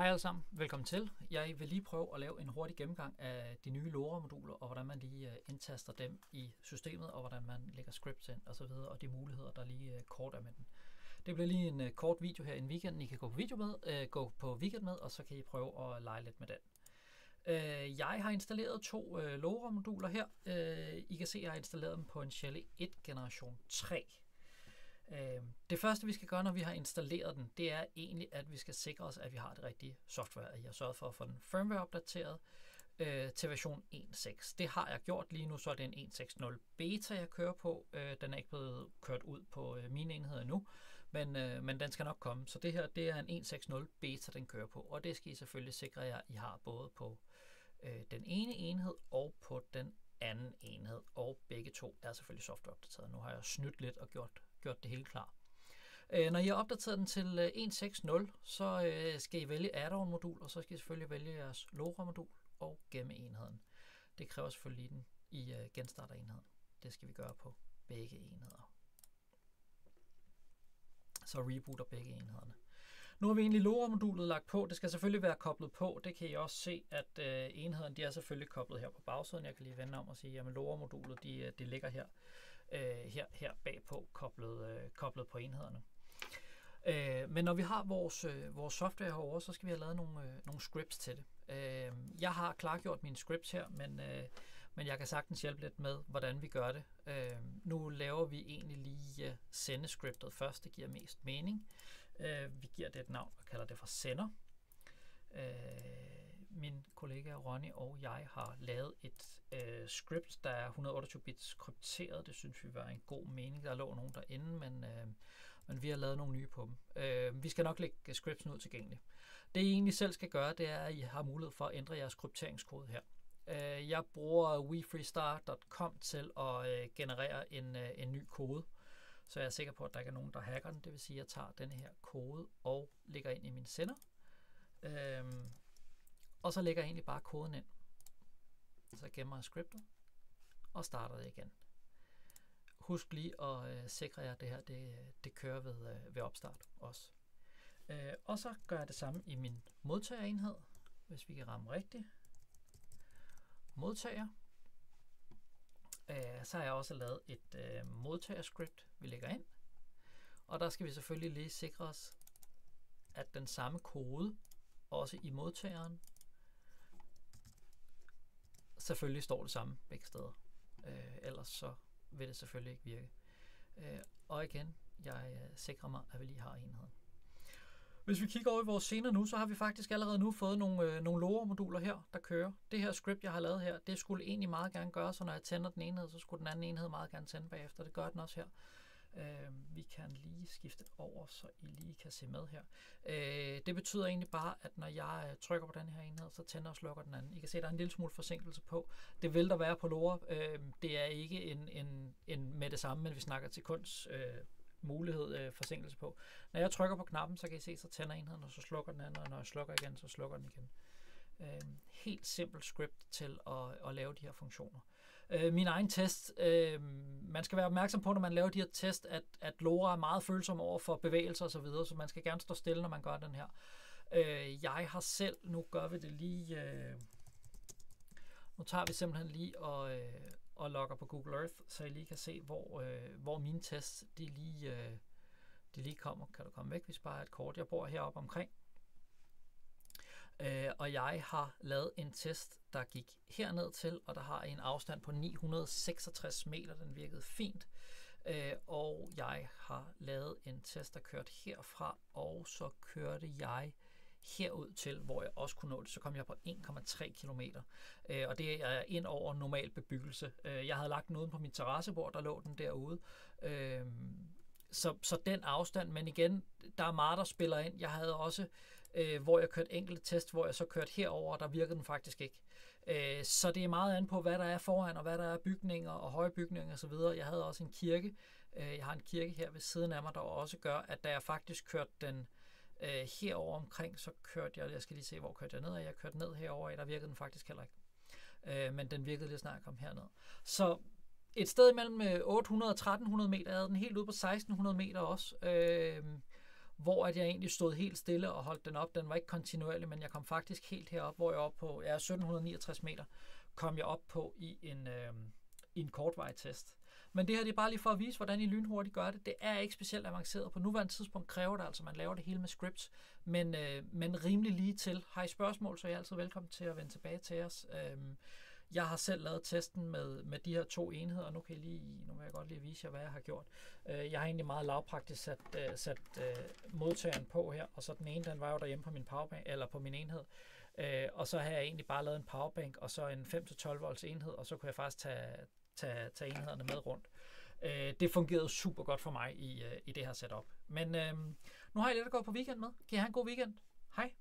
Hej alle sammen, velkommen til. Jeg vil lige prøve at lave en hurtig gennemgang af de nye LoRa-moduler, og hvordan man lige indtaster dem i systemet, og hvordan man lægger scripts ind osv., og de muligheder, der lige kort er med den. Det bliver lige en kort video her i weekenden, I kan gå på weekend med, og så kan I prøve at lege lidt med den. Jeg har installeret to LoRa-moduler her. I kan se, at jeg har installeret dem på en Shelly 1 generation 3. Det første vi skal gøre, når vi har installeret den, det er egentlig, at vi skal sikre os, at vi har det rigtige software. Jeg har sørget for at få den firmware opdateret til version 1.6. Det har jeg gjort lige nu, så er det en 1.6.0 beta, jeg kører på. Den er ikke blevet kørt ud på mine enheder endnu, men den skal nok komme. Så det her, det er en 1.6.0 beta, den kører på, og det skal I selvfølgelig sikre jer, I har både på den ene enhed og på den anden enhed, og begge to er selvfølgelig softwareopdateret. Nu har jeg snydt lidt og gjort det helt klar. Når I har opdateret den til 1.6.0, så skal I vælge add-on-modul, og så skal I selvfølgelig vælge jeres LoRa-modul og gemme enheden. Det kræver selvfølgelig den i genstarter enheden. Det skal vi gøre på begge enheder. Så rebooter begge enhederne. Nu har vi egentlig LoRa-modulet lagt på. Det skal selvfølgelig være koblet på. Det kan I også se, at enheden de er selvfølgelig koblet her på bagsiden. Jeg kan lige vende om og sige, at LoRa-modulet de ligger her bagpå koblet på enhederne. Men når vi har vores software herovre, så skal vi have lavet nogle scripts til det. Jeg har klargjort mine scripts her, men jeg kan sagtens hjælpe lidt med, hvordan vi gør det. Nu laver vi egentlig lige sendescriptet først. Det giver mest mening. Vi giver det et navn og kalder det for sender. Min kollega Ronny og jeg har lavet et script, der er 128 bits krypteret. Det synes vi var en god mening. Der lå nogen derinde, men vi har lavet nogle nye på dem. Vi skal nok lægge scriptsen ud tilgængeligt. Det I egentlig selv skal gøre, det er, at I har mulighed for at ændre jeres krypteringskode her. Jeg bruger wefreestar.com til at generere en ny kode. Så jeg er sikker på, at der ikke er nogen, der hacker den. Det vil sige, at jeg tager denne her kode og lægger ind i min sender. Og så lægger jeg egentlig bare koden ind. Så gemmer jeg scriptet og starter det igen. Husk lige at sikre jer, at det her det kører ved opstart også. Og så gør jeg det samme i min modtagerenhed, hvis vi kan ramme rigtigt. Modtager. Så har jeg også lavet et modtagerscript, vi lægger ind. Og der skal vi selvfølgelig lige sikre os, at den samme kode også i modtageren selvfølgelig står det samme begge steder. Ellers så vil det selvfølgelig ikke virke. Og igen, jeg sikrer mig, at vi lige har enheden. Hvis vi kigger over i vores scener nu, så har vi faktisk allerede nu fået nogle LoRa-moduler her, der kører. Det her script, jeg har lavet her, det skulle egentlig meget gerne gøre, så når jeg tænder den enhed, så skulle den anden enhed meget gerne tænde bagefter. Det gør den også her. Vi kan lige skifte over, så I lige kan se med her. Det betyder egentlig bare, at når jeg trykker på den her enhed, så tænder og slukker den anden. I kan se, at der er en lille smule forsinkelse på. Det vil der være på LoRa. Det er ikke en med det samme, men vi snakker til kunst mulighed forsinkelse på. Når jeg trykker på knappen, så kan I se, så tænder enheden, og så slukker den anden, og når jeg slukker igen, så slukker den igen. Helt simpelt script til at lave de her funktioner. Min egen test, man skal være opmærksom på, når man laver de her test, at LoRa er meget følsom over for bevægelser osv., så man skal gerne stå stille, når man gør den her. Jeg har selv, nu gør vi det lige, nu tager vi simpelthen lige og logger på Google Earth, så I lige kan se, hvor mine tests, de lige kommer. Kan du komme væk, hvis bare et kort. Jeg bor heroppe omkring. Og jeg har lavet en test, der gik herned til, og der har en afstand på 966 meter. Den virkede fint. Og jeg har lavet en test, der kørte herfra, og så kørte jeg herud til, hvor jeg også kunne nå det. Så kom jeg på 1,3 kilometer. Og det er ind over normal bebyggelse. Jeg havde lagt den uden på min terrassebord, der lå den derude. Så den afstand, men igen, der er meget, der spiller ind. Jeg havde også, hvor jeg kørte enkelte test, hvor jeg så kørte herover, og der virkede den faktisk ikke. Så det er meget an på, hvad der er foran, og hvad der er bygninger og høje bygninger osv. Jeg havde også en kirke. Jeg har en kirke her ved siden af mig, der også gør, at da jeg faktisk kørte den herover omkring, så kørte jeg skal lige se, hvor kørte jeg ned, og jeg kørte ned herover, der virkede den faktisk heller ikke. Men den virkede lige snart jeg kom herned. Så et sted mellem 800 og 1300 meter, havde den helt ude på 1600 meter også, hvor at jeg egentlig stod helt stille og holdt den op. Den var ikke kontinuerlig, men jeg kom faktisk helt herop, hvor jeg er oppe på 1769 meter, kom jeg op på i en kortvarig test. Men det her, det er bare lige for at vise, hvordan I lynhurtigt gør det. Det er ikke specielt avanceret. På nuværende tidspunkt kræver det altså, at man laver det hele med scripts, men rimelig lige til. Har I spørgsmål, så er I altid velkommen til at vende tilbage til os. Jeg har selv lavet testen med de her 2 enheder, nu vil jeg godt lige vise jer, hvad jeg har gjort. Jeg har egentlig meget lavpraktisk sat modtageren på her, og så den ene, den var jo derhjemme på min powerbank, eller på min enhed. Og så har jeg egentlig bare lavet en powerbank, og så en 5-12 volts enhed, og så kunne jeg faktisk tage enhederne med rundt. Det fungerede super godt for mig i det her setup. Men nu har jeg lidt at gå på weekend med. Kan I have en god weekend? Hej!